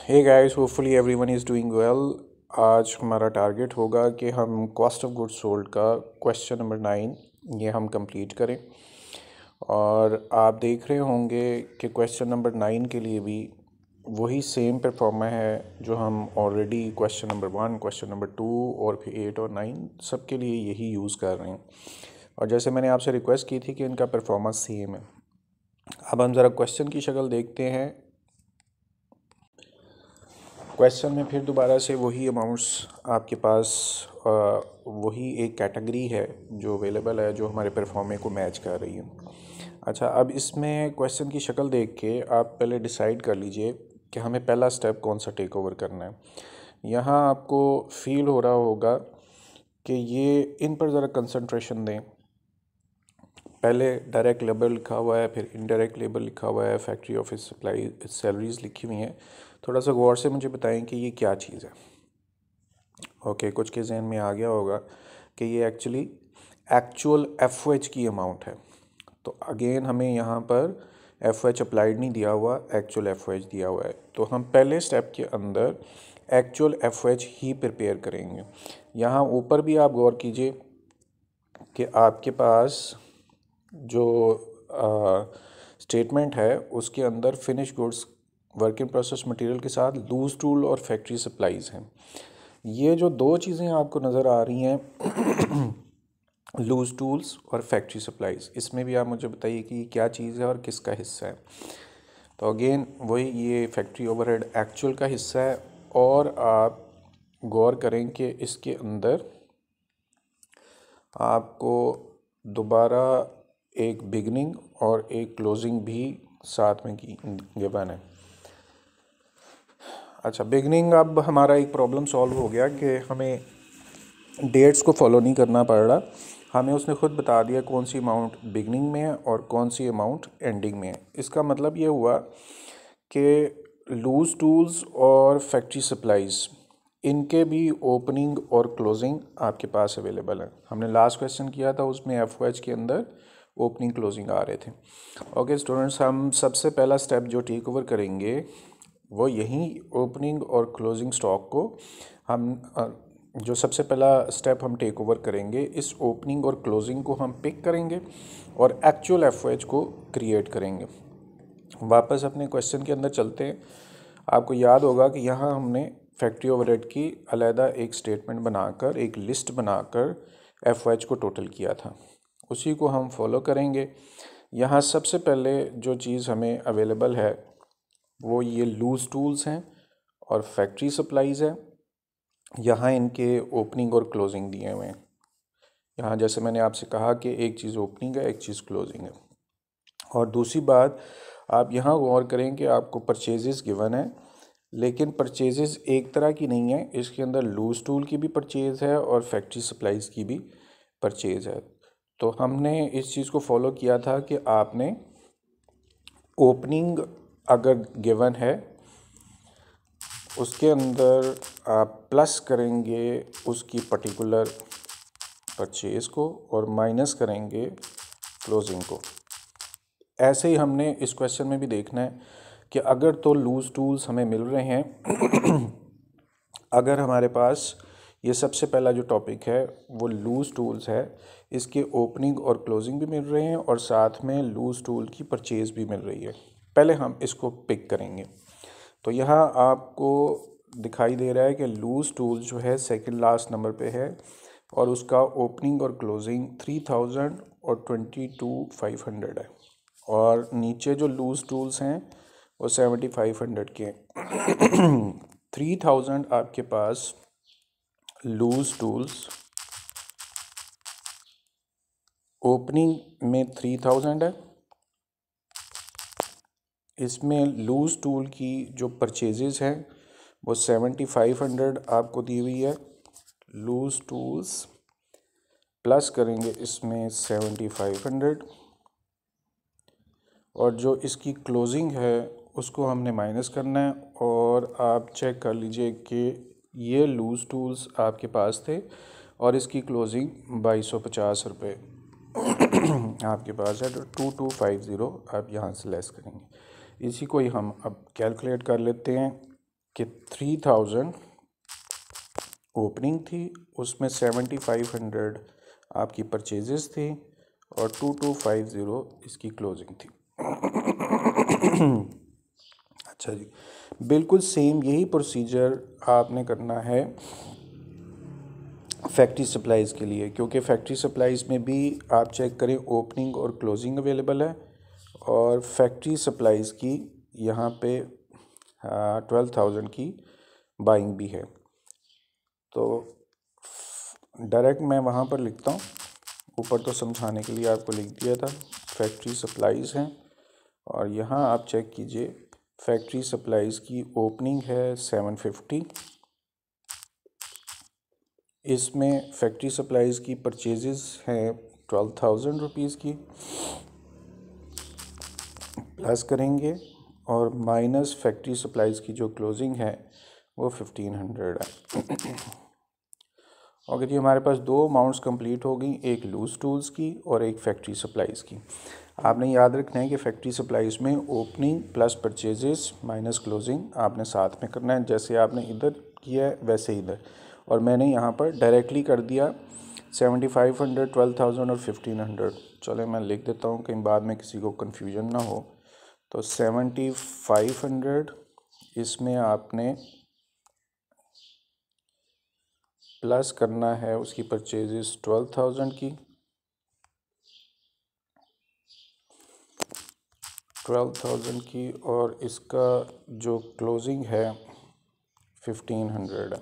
Hey guys, hopefully everyone is doing well. आज हमारा target होगा कि हम कॉस्ट ऑफ गुड्स सोल्ड का क्वेश्चन नंबर 9 ये हम कंप्लीट करें। और आप देख रहे होंगे कि क्वेश्चन नंबर 9 के लिए भी वही सेम परफॉर्मा है जो हम already question number 1, question number 2 और फिर 8 और 9 सब के लिए यही यूज़ कर रहे हैं। और जैसे मैंने आपसे रिक्वेस्ट की थी कि इनका परफॉर्मेंस सेम है। अब हम ज़रा क्वेश्चन की शक्ल देखते हैं। क्वेश्चन में फिर दोबारा से वही अमाउंट्स आपके पास वही एक कैटेगरी है जो अवेलेबल है, जो हमारे परफॉर्मे को मैच कर रही है। अच्छा, अब इसमें क्वेश्चन की शक्ल देख के आप पहले डिसाइड कर लीजिए कि हमें पहला स्टेप कौन सा टेक ओवर करना है। यहाँ आपको फील हो रहा होगा कि ये इन पर ज़रा कंसंट्रेशन दें। पहले डायरेक्ट लेबर लिखा हुआ है, फिर इनडायरेक्ट लेबर लिखा हुआ है, फैक्ट्री ऑफिस सप्लाई सैलरीज लिखी हुई हैं। थोड़ा सा गौर से मुझे बताएं कि ये क्या चीज़ है। ओके, कुछ के जहन में आ गया होगा कि ये एक्चुअल एफ की अमाउंट है। तो अगेन हमें यहाँ पर एफ अप्लाइड नहीं दिया हुआ, एक्चुअल एफ दिया हुआ है। तो हम पहले स्टेप के अंदर एक्चुअल एफ ही प्रिपेयर करेंगे। यहाँ ऊपर भी आप गौर कीजिए कि आपके पास जो स्टेटमेंट है उसके अंदर finish goods, work in process material के साथ लूज टूल और फैक्ट्री सप्लाईज हैं। ये जो दो चीज़ें आपको नज़र आ रही हैं लूज टूल्स और फैक्ट्री सप्लाईज, इसमें भी आप मुझे बताइए कि ये क्या चीज़ है और किसका हिस्सा है। तो अगेन वही, ये फैक्ट्री ओवरहेड एक्चुअल का हिस्सा है। और आप गौर करें कि इसके अंदर आपको दोबारा एक बिगनिंग और एक क्लोजिंग भी साथ में की गिवन है। अच्छा, बिगनिंग, अब हमारा एक प्रॉब्लम सॉल्व हो गया कि हमें डेट्स को फॉलो नहीं करना पड़ रहा। हमें उसने खुद बता दिया कौन सी अमाउंट बिगनिंग में है और कौन सी अमाउंट एंडिंग में है। इसका मतलब ये हुआ कि लूज टूल्स और फैक्ट्री सप्लाईज, इनके भी ओपनिंग और क्लोजिंग आपके पास अवेलेबल है। हमने लास्ट क्वेश्चन किया था, उसमें एफ के अंदर ओपनिंग क्लोजिंग आ रहे थे। ओके स्टूडेंट्स, हम सबसे पहला स्टेप जो टेक ओवर करेंगे वो यही ओपनिंग और क्लोजिंग स्टॉक को हम जो सबसे पहला स्टेप हम टेक ओवर करेंगे, इस ओपनिंग और क्लोजिंग को हम पिक करेंगे और एक्चुअल एफ को क्रिएट करेंगे। वापस अपने क्वेश्चन के अंदर चलते हैं। आपको याद होगा कि यहाँ हमने फैक्ट्री ओवरहेड की अलहदा एक स्टेटमेंट बनाकर, एक लिस्ट बनाकर एफ को टोटल किया था, उसी को हम फॉलो करेंगे। यहाँ सबसे पहले जो चीज़ हमें अवेलेबल है वो ये लूज टूल्स हैं और फैक्ट्री सप्लाईज़ है। यहाँ इनके ओपनिंग और क्लोजिंग दिए हुए हैं। यहाँ जैसे मैंने आपसे कहा कि एक चीज़ ओपनिंग है, एक चीज़ क्लोजिंग है। और दूसरी बात, आप यहाँ गौर करें कि आपको परचेजेस गिवन है, लेकिन परचेजेस एक तरह की नहीं है। इसके अंदर लूज टूल की भी परचेज़ है और फैक्ट्री सप्लाईज़ की भी परचेज़ है। तो हमने इस चीज़ को फॉलो किया था कि आपने ओपनिंग अगर गिवन है उसके अंदर आप प्लस करेंगे उसकी पर्टिकुलर परचेज़ को और माइनस करेंगे क्लोजिंग को। ऐसे ही हमने इस क्वेश्चन में भी देखना है कि अगर तो लूज टूल्स हमें मिल रहे हैं अगर हमारे पास ये सबसे पहला जो टॉपिक है वो लूज टूल्स है, इसके ओपनिंग और क्लोजिंग भी मिल रहे हैं और साथ में लूज टूल की परचेज़ भी मिल रही है, पहले हम इसको पिक करेंगे। तो यहाँ आपको दिखाई दे रहा है कि लूज टूल जो है सेकंड लास्ट नंबर पे है और उसका ओपनिंग और क्लोजिंग 3000 और 22,500 है। और नीचे जो लूज टूल्स हैं वो 7500 के हैं। 3000 आपके पास लूज टूल्स ओपनिंग में 3000 है। इसमें लूज टूल की जो परचेजेस हैं वो 7500 आपको दी हुई है। लूज टूल्स प्लस करेंगे इसमें 7500 और जो इसकी क्लोजिंग है उसको हमने माइनस करना है। और आप चेक कर लीजिए कि ये लूज टूल्स आपके पास थे और इसकी क्लोजिंग 2250 रुपये आपके पास है। तो 2250 आप यहाँ से लेस करेंगे। इसी को ही हम अब कैलकुलेट कर लेते हैं। कि 3000 ओपनिंग थी, उसमें 7500 आपकी परचेजेस थी और 2250 इसकी क्लोजिंग थी। अच्छा जी, बिल्कुल सेम यही प्रोसीजर आपने करना है फैक्ट्री सप्लाईज़ के लिए, क्योंकि फैक्ट्री सप्लाईज़ में भी आप चेक करें ओपनिंग और क्लोजिंग अवेलेबल है, और फैक्ट्री सप्लाईज़ की यहाँ पे 12,000 की बाइंग भी है। तो डायरेक्ट मैं वहाँ पर लिखता हूँ, ऊपर तो समझाने के लिए आपको लिख दिया था फैक्ट्री सप्लाईज़ हैं, और यहाँ आप चेक कीजिए फैक्ट्री सप्लाईज़ की ओपनिंग है 750, इसमें फैक्ट्री सप्लाईज़ की परचेजेस हैं 12,000 रुपीज़ की, प्लस करेंगे और माइनस फैक्ट्री सप्लाईज़ की जो क्लोजिंग है वो 1500 है। और ये हमारे पास दो अमाउंट्स कंप्लीट हो गई, एक लूज टूल्स की और एक फैक्ट्री सप्लाईज़ की। आपने याद रखना है कि फैक्ट्री सप्लाईज़ में opening plus purchases minus closing आपने साथ में करना है, जैसे आपने इधर किया है वैसे इधर, और मैंने यहाँ पर डायरेक्टली कर दिया 7500, 12,000 और 1500। चलो मैं लिख देता हूँ कहीं बाद में किसी को कन्फ्यूजन ना हो। तो 7500 इसमें आपने प्लस करना है उसकी परचेजेस 12,000 की, 12,000 की, और इसका जो क्लोजिंग है 1500 है।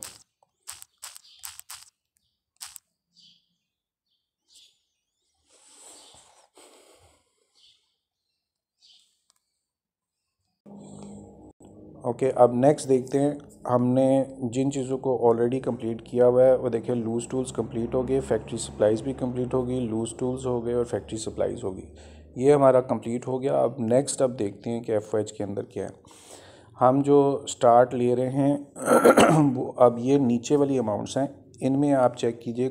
ओके, अब नेक्स्ट देखते हैं हमने जिन चीज़ों को ऑलरेडी कंप्लीट किया हुआ है वो देखिए लूज टूल्स कंप्लीट हो गए, फैक्ट्री सप्लाईज़ भी कंप्लीट हो गई, लूज टूल्स हो गए और फैक्ट्री सप्लाईज़ हो गई, ये हमारा कंप्लीट हो गया। अब नेक्स्ट अब देखते हैं कि एफओएच के अंदर क्या है। हम जो स्टार्ट ले रहे हैं वो अब ये नीचे वाली अमाउंट्स हैं, इनमें आप चेक कीजिए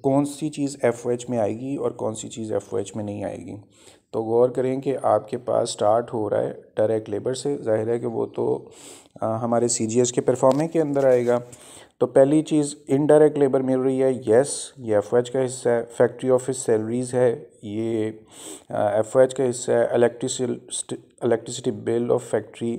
कौन सी चीज़ एफओएच में आएगी और कौन सी चीज़ एफओएच में नहीं आएगी। तो गौर करें कि आपके पास स्टार्ट हो रहा है डायरेक्ट लेबर से, जाहिर है कि वो तो हमारे सीजीएस के परफॉर्मेंस के अंदर आएगा। तो पहली चीज़ इनडायरेक्ट लेबर मिल रही है, यस ये एफओएच का हिस्सा है। फैक्ट्री ऑफिस सैलरीज़ है, ये एफओएच का हिस्सा है। इलेक्ट्रिसिटी बिल ऑफ फैक्ट्री,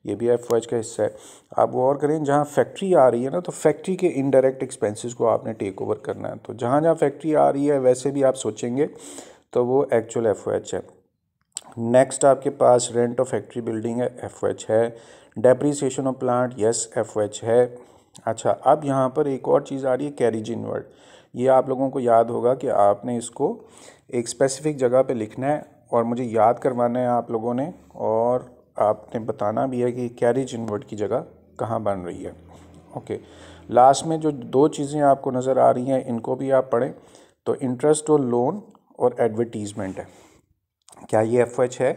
ये भी एफओएच का हिस्सा है। आप गौर करें जहाँ फैक्ट्री आ रही है ना, तो फैक्ट्री के इनडायरेक्ट एक्सपेंसेस को आपने टेक ओवर करना है। तो जहाँ जहाँ फैक्ट्री आ रही है वैसे भी आप सोचेंगे तो वो एक्चुअल एफओएच है। नेक्स्ट आपके पास रेंट ऑफ फैक्ट्री बिल्डिंग है, एफओएच है। Depreciation of plant, yes FOH है। अच्छा, अब यहाँ पर एक और चीज़ आ रही है कैरिज इनवर्ड। ये आप लोगों को याद होगा कि आपने इसको एक स्पेसिफिक जगह पे लिखना है और मुझे याद करवाना है आप लोगों ने, और आपने बताना भी है कि कैरिज इनवर्ड की जगह कहाँ बन रही है। ओके, लास्ट में जो दो चीज़ें आपको नज़र आ रही हैं इनको भी आप पढ़ें। तो इंटरेस्ट और लोन और एडवर्टीज़मेंट है, क्या ये एफओएच है?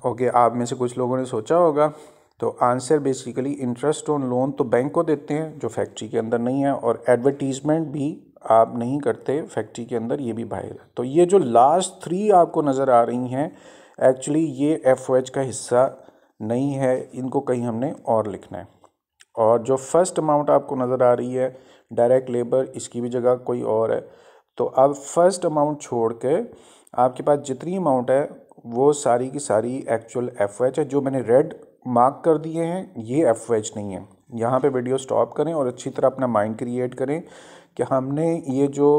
ओके, आप में से कुछ लोगों ने सोचा होगा। तो answer basically interest on loan तो बैंक को देते हैं जो फैक्ट्री के अंदर नहीं है, और एडवर्टीज़मेंट भी आप नहीं करते फैक्ट्री के अंदर, ये भी बाहर है। तो ये जो लास्ट थ्री आपको नज़र आ रही हैं एक्चुअली ये एफओएच का हिस्सा नहीं है, इनको कहीं हमने और लिखना है। और जो फर्स्ट अमाउंट आपको नज़र आ रही है डायरेक्ट लेबर, इसकी भी जगह कोई और है। तो अब फर्स्ट अमाउंट छोड़ के आपके पास जितनी अमाउंट है वो सारी की सारी एक्चुअल एफओएच है। जो मैंने रेड मार्क कर दिए हैं ये एफओएच नहीं है। यहाँ पे वीडियो स्टॉप करें और अच्छी तरह अपना माइंड क्रिएट करें कि हमने ये जो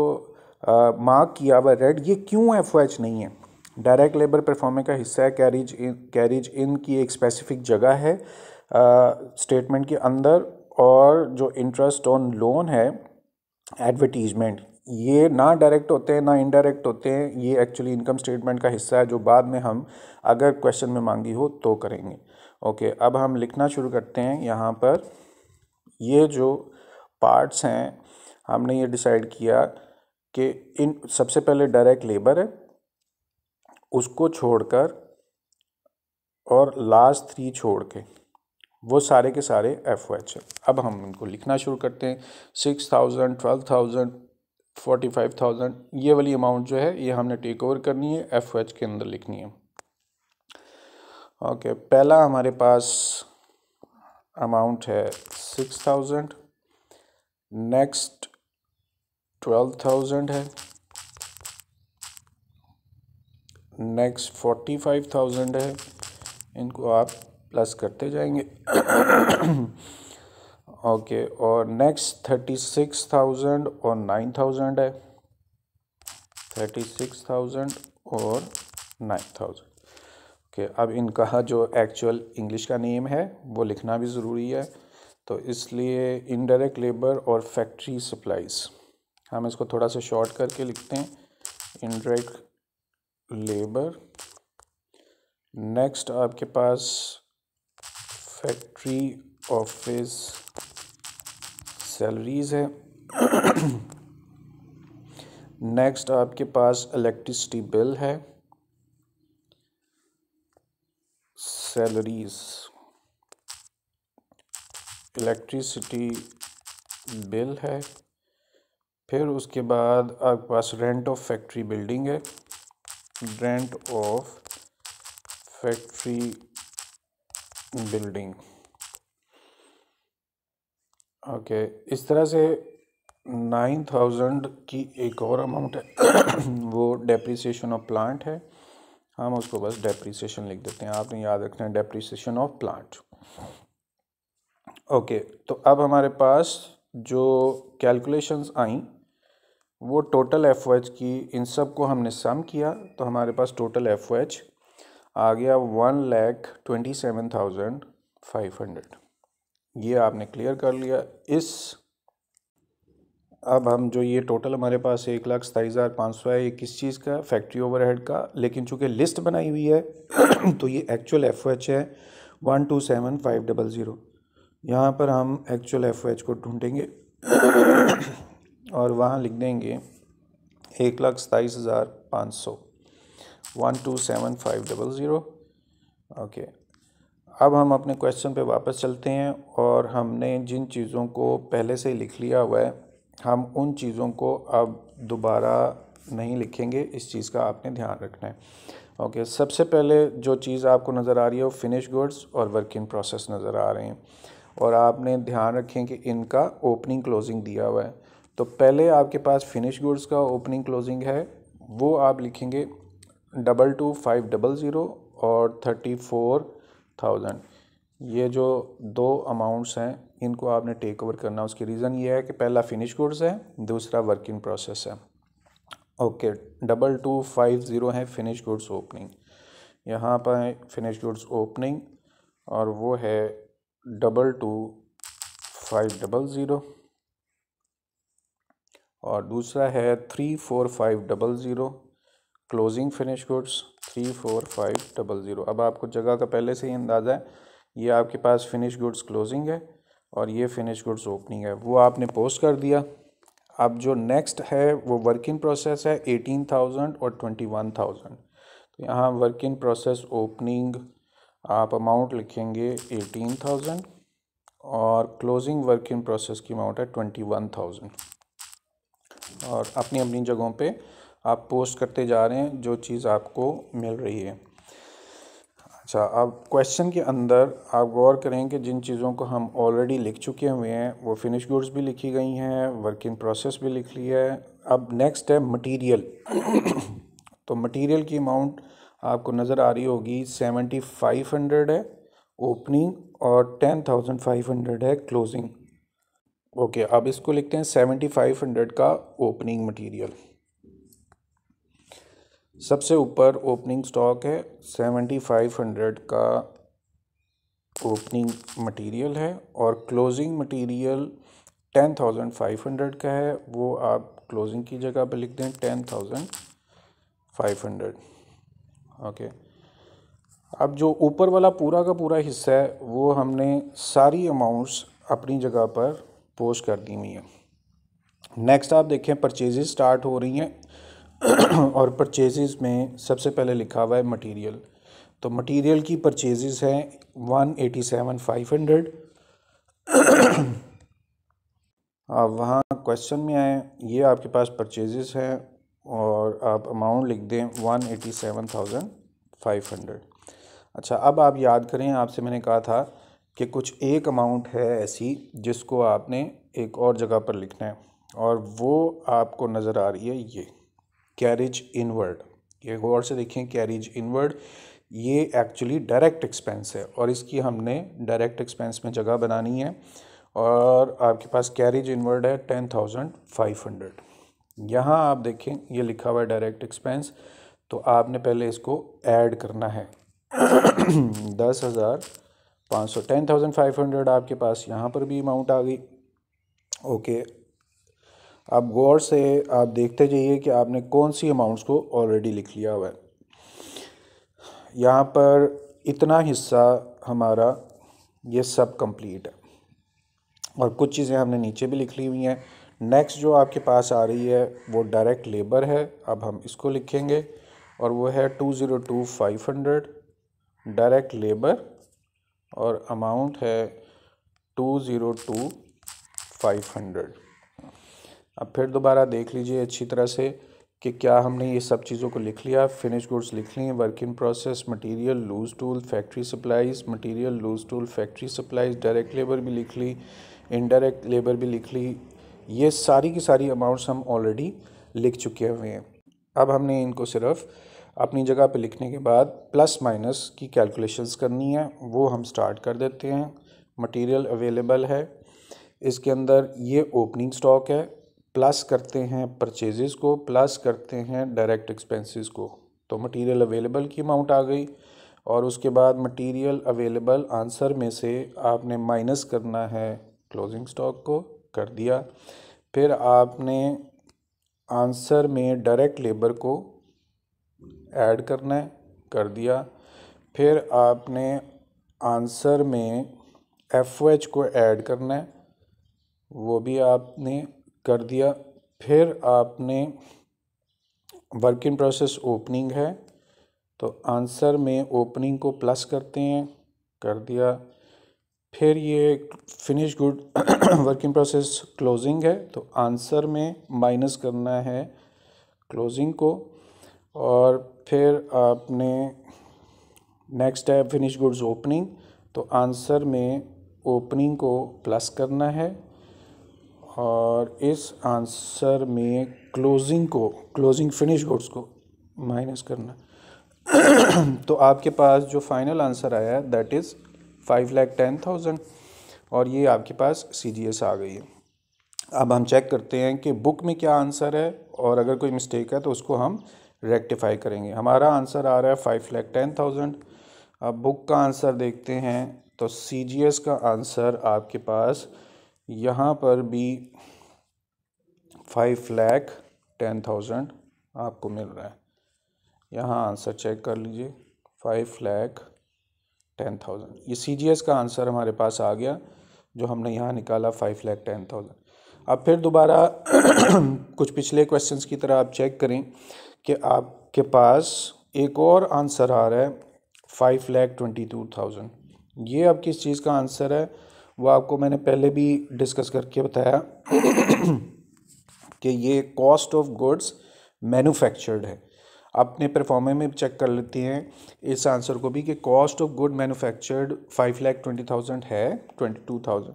मार्क किया हुआ रेड, ये क्यों एफओएच नहीं है। डायरेक्ट लेबर परफॉर्मेंस का हिस्सा है, कैरिज इन की एक स्पेसिफिक जगह है स्टेटमेंट के अंदर, और जो इंटरेस्ट ऑन लोन है एडवर्टीजमेंट, ये ना डायरेक्ट होते हैं ना इनडायरेक्ट होते हैं, ये एक्चुअली इनकम स्टेटमेंट का हिस्सा है जो बाद में हम अगर क्वेश्चन में मांगी हो तो करेंगे। ओके, अब हम लिखना शुरू करते हैं। यहाँ पर ये जो पार्ट्स हैं हमने ये डिसाइड किया कि इन सबसे पहले डायरेक्ट लेबर है, उसको छोड़कर और लास्ट थ्री छोड़ के वो सारे के सारे एफओएच है। अब हम इनको लिखना शुरू करते हैं। 6,000, 12,000, 45,000, ये वाली अमाउंट जो है ये हमने टेक ओवर करनी है, एफओएच के अंदर लिखनी है। ओके, पहला हमारे पास अमाउंट है 6000, नेक्स्ट 12000 है, नेक्स्ट 45000 है, इनको आप प्लस करते जाएंगे। ओके, और नेक्स्ट 36000 और 9000 है, 36000 और 9000। ओके, अब इनका जो एक्चुअल इंग्लिश का नेम है वो लिखना भी ज़रूरी है, तो इसलिए इनडायरेक्ट लेबर और फैक्ट्री सप्लाईज हम इसको थोड़ा सा शॉर्ट करके लिखते हैं, इनडायरेक्ट लेबर। नेक्स्ट आपके पास फैक्ट्री ऑफिस सैलरीज है। नेक्स्ट आपके पास इलेक्ट्रिसिटी बिल है, सैलरीज, इलेक्ट्रिसिटी बिल है। फिर उसके बाद आपके पास रेंट ऑफ फैक्ट्री बिल्डिंग है, rent of factory building. Okay, इस तरह से 9000 की एक और अमाउंट है वो डेप्रिसिएशन ऑफ प्लांट है, हम उसको बस डेप्रिसिएशन लिख देते हैं, आपने याद रखना है डेप्रिसिएशन ऑफ प्लांट। ओके, तो अब हमारे पास जो कैलकुलेशंस आई वो टोटल एफओएच की, इन सब को हमने सम किया तो हमारे पास टोटल एफओएच आ गया 1,27,500। ये आपने क्लियर कर लिया। अब हम जो ये टोटल हमारे पास 1,27,500 है, ये किस चीज़ का, फैक्ट्री ओवरहेड का, लेकिन चूँकि लिस्ट बनाई हुई है तो ये एक्चुअल एफओएच है 1,27,500। यहाँ पर हम एक्चुअल एफओएच को ढूंढेंगे और वहाँ लिख देंगे 1,27,500, 1,27,500। ओके, अब हम अपने क्वेश्चन पे वापस चलते हैं और हमने जिन चीज़ों को पहले से ही लिख लिया हुआ है हम उन चीज़ों को अब दोबारा नहीं लिखेंगे, इस चीज़ का आपने ध्यान रखना है। ओके, सबसे पहले जो चीज़ आपको नज़र आ रही है वो फिनिश गुड्स और वर्क इन प्रोसेस नज़र आ रहे हैं, और आपने ध्यान रखें कि इनका ओपनिंग क्लोजिंग दिया हुआ है। तो पहले आपके पास फिनिश गुड्स का ओपनिंग क्लोजिंग है, वो आप लिखेंगे 22,500 और 34,000। ये जो दो अमाउंट्स हैं इनको आपने टेक ओवर करना। उसकी रीज़न ये है कि पहला फिनिश गुड्स है, दूसरा वर्क इन प्रोसेस है। ओके, 2250 है फिनिश गुड्स ओपनिंग, यहाँ पर फिनिश गुड्स ओपनिंग और वो है 22,500, और दूसरा है 34,500 क्लोजिंग फिनिश गुड्स 34,500। अब आपको जगह का पहले से ही अंदाज़ा है, ये आपके पास फिनिश गुड्स क्लोजिंग है और ये फिनिश गुड्स ओपनिंग है, वो आपने पोस्ट कर दिया। अब जो नेक्स्ट है वो वर्क इन प्रोसेस है 18,000 और 21,000। तो यहाँ वर्क इन प्रोसेस ओपनिंग आप अमाउंट लिखेंगे 18,000 और क्लोजिंग वर्क इन प्रोसेस की अमाउंट है 21,000, और अपनी अपनी जगहों पे आप पोस्ट करते जा रहे हैं जो चीज़ आपको मिल रही है। अच्छा, अब क्वेश्चन के अंदर आप गौर करें कि जिन चीज़ों को हम ऑलरेडी लिख चुके हुए हैं वो फिनिश गुड्स भी लिखी गई हैं, वर्क इन प्रोसेस भी लिख लिया है। अब नेक्स्ट है मटेरियल। तो मटेरियल की अमाउंट आपको नज़र आ रही होगी 7,500 है ओपनिंग और 10,500 है क्लोजिंग। ओके, अब इसको लिखते हैं 7,500 का ओपनिंग मटेरियल। सबसे ऊपर ओपनिंग स्टॉक है 7,500 का ओपनिंग मटेरियल है, और क्लोजिंग मटेरियल 10,500 का है, वो आप क्लोजिंग की जगह पे लिख दें 10,500। ओके, अब जो ऊपर वाला पूरा का पूरा हिस्सा है वो हमने सारी अमाउंट्स अपनी जगह पर पोस्ट कर दी हुई हैं। नेक्स्ट आप देखें परचेजेस स्टार्ट हो रही हैं और परचेजेस में सबसे पहले लिखा हुआ है मटेरियल। तो मटेरियल की परचेजेस हैं 187,500। अब वहाँ क्वेश्चन में आए, ये आपके पास परचेजेस हैं और आप अमाउंट लिख दें 187,500। अच्छा, अब आप याद करें, आपसे मैंने कहा था कि कुछ एक अमाउंट है ऐसी जिसको आपने एक और जगह पर लिखना है, और वो आपको नज़र आ रही है ये कैरिज इनवर्ड। ये गौर से देखें, कैरिज इनवर्ड ये एक्चुअली डायरेक्ट एक्सपेंस है और इसकी हमने डायरेक्ट एक्सपेंस में जगह बनानी है, और आपके पास कैरिज इनवर्ड है 10,500। यहाँ आप देखें ये लिखा हुआ है डायरेक्ट एक्सपेंस, तो आपने पहले इसको ऐड करना है 10,500, 10,500 आपके पास यहाँ पर भी अमाउंट आ गई। ओके, अब गौर से आप देखते जाइए कि आपने कौन सी अमाउंट्स को ऑलरेडी लिख लिया हुआ है। यहाँ पर इतना हिस्सा हमारा ये सब कंप्लीट है, और कुछ चीज़ें हमने नीचे भी लिख ली हुई हैं। नेक्स्ट जो आपके पास आ रही है वो डायरेक्ट लेबर है, अब हम इसको लिखेंगे, और वो है 202,500 डायरेक्ट लेबर, और अमाउंट है 202,500। अब फिर दोबारा देख लीजिए अच्छी तरह से कि क्या हमने ये सब चीज़ों को लिख लिया। फिनिश गुड्स लिख ली, work in process, material, loose tool, factory supplies, material, loose tool, factory supplies, direct labour भी लिख ली, इनडायरेक्ट लेबर भी लिख ली। ये सारी की सारी अमाउंट्स हम ऑलरेडी लिख चुके हुए हैं। अब हमने इनको सिर्फ अपनी जगह पे लिखने के बाद प्लस माइनस की कैलकुलेशंस करनी है, वो हम स्टार्ट कर देते हैं। मटेरियल अवेलेबल है, इसके अंदर ये ओपनिंग स्टॉक है, प्लस करते हैं परचेजेस को, प्लस करते हैं डायरेक्ट एक्सपेंसेस को, तो मटेरियल अवेलेबल की अमाउंट आ गई। और उसके बाद मटेरियल अवेलेबल आंसर में से आपने माइनस करना है क्लोजिंग स्टॉक को, कर दिया। फिर आपने आंसर में डायरेक्ट लेबर को ऐड करना है, कर दिया। फिर आपने आंसर में FOH को ऐड करना है, वो भी आपने कर दिया। फिर आपने वर्क इन प्रोसेस ओपनिंग है, तो आंसर में ओपनिंग को प्लस करते हैं, कर दिया। फिर ये finish good work in process closing है, तो आंसर में माइनस करना है क्लोजिंग को। और फिर आपने नेक्स्ट है फिनिश गुड्स ओपनिंग, तो आंसर में ओपनिंग को प्लस करना है, और इस आंसर में क्लोजिंग फिनिश गुड्स को माइनस करना। तो आपके पास जो फाइनल आंसर आया है दैट इज़ 5,10,000, और ये आपके पास CGS आ गई है। अब हम चेक करते हैं कि बुक में क्या आंसर है, और अगर कोई मिस्टेक है तो उसको हम रेक्टिफाई करेंगे। हमारा आंसर आ रहा है 5,10,000। अब बुक का आंसर देखते हैं, तो CGS का आंसर आपके पास यहाँ पर भी 5,10,000 आपको मिल रहा है। यहाँ आंसर चेक कर लीजिए, 5,10,000। ये CGS का आंसर हमारे पास आ गया जो हमने यहाँ निकाला 5,10,000। अब फिर दोबारा कुछ पिछले क्वेश्चंस की तरह आप चेक करें कि आपके पास एक और आंसर आ रहा है 5,22,000। ये अब किस चीज़ का आंसर है वो आपको मैंने पहले भी डिस्कस करके बताया कि ये कॉस्ट ऑफ गुड्स मैन्युफैक्चर्ड है। अपने परफॉर्मेंस में चेक कर लेते हैं इस आंसर को भी कि कॉस्ट ऑफ गुड मैन्युफैक्चर्ड 5,20,000 है 22,000।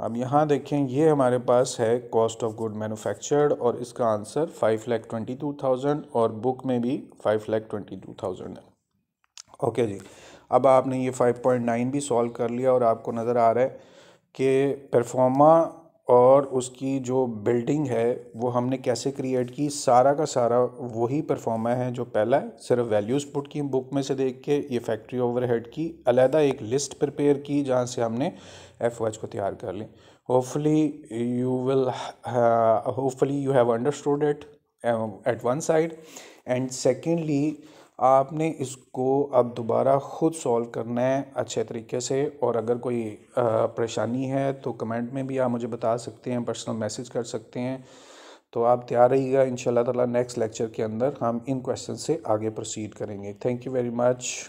अब यहाँ देखें, ये हमारे पास है कॉस्ट ऑफ गुड मैन्युफैक्चर्ड, और इसका आंसर 5,22,000, और बुक में भी 5,22,000 है। ओके जी, अब आपने ये 5.9 भी सॉल्व कर लिया, और आपको नज़र आ रहा है कि परफॉर्मा और उसकी जो बिल्डिंग है वो हमने कैसे क्रिएट की। सारा का सारा वही परफॉर्मा है जो पहला है, सिर्फ वैल्यूज़ पुट की बुक में से देख के। ये फैक्ट्री ओवरहेड की अलहदा एक लिस्ट प्रिपेयर की जहाँ से हमने FOH को तैयार कर ली। Hopefully you have understood it at one side, and secondly आपने इसको अब दोबारा ख़ुद सॉल्व करना है अच्छे तरीके से। और अगर कोई परेशानी है तो कमेंट में भी आप मुझे बता सकते हैं, पर्सनल मैसेज कर सकते हैं। तो आप तैयार रहिएगा, इंशाल्लाह ताला नेक्स्ट लेक्चर के अंदर हम इन क्वेश्चन से आगे प्रोसीड करेंगे। Thank you very much.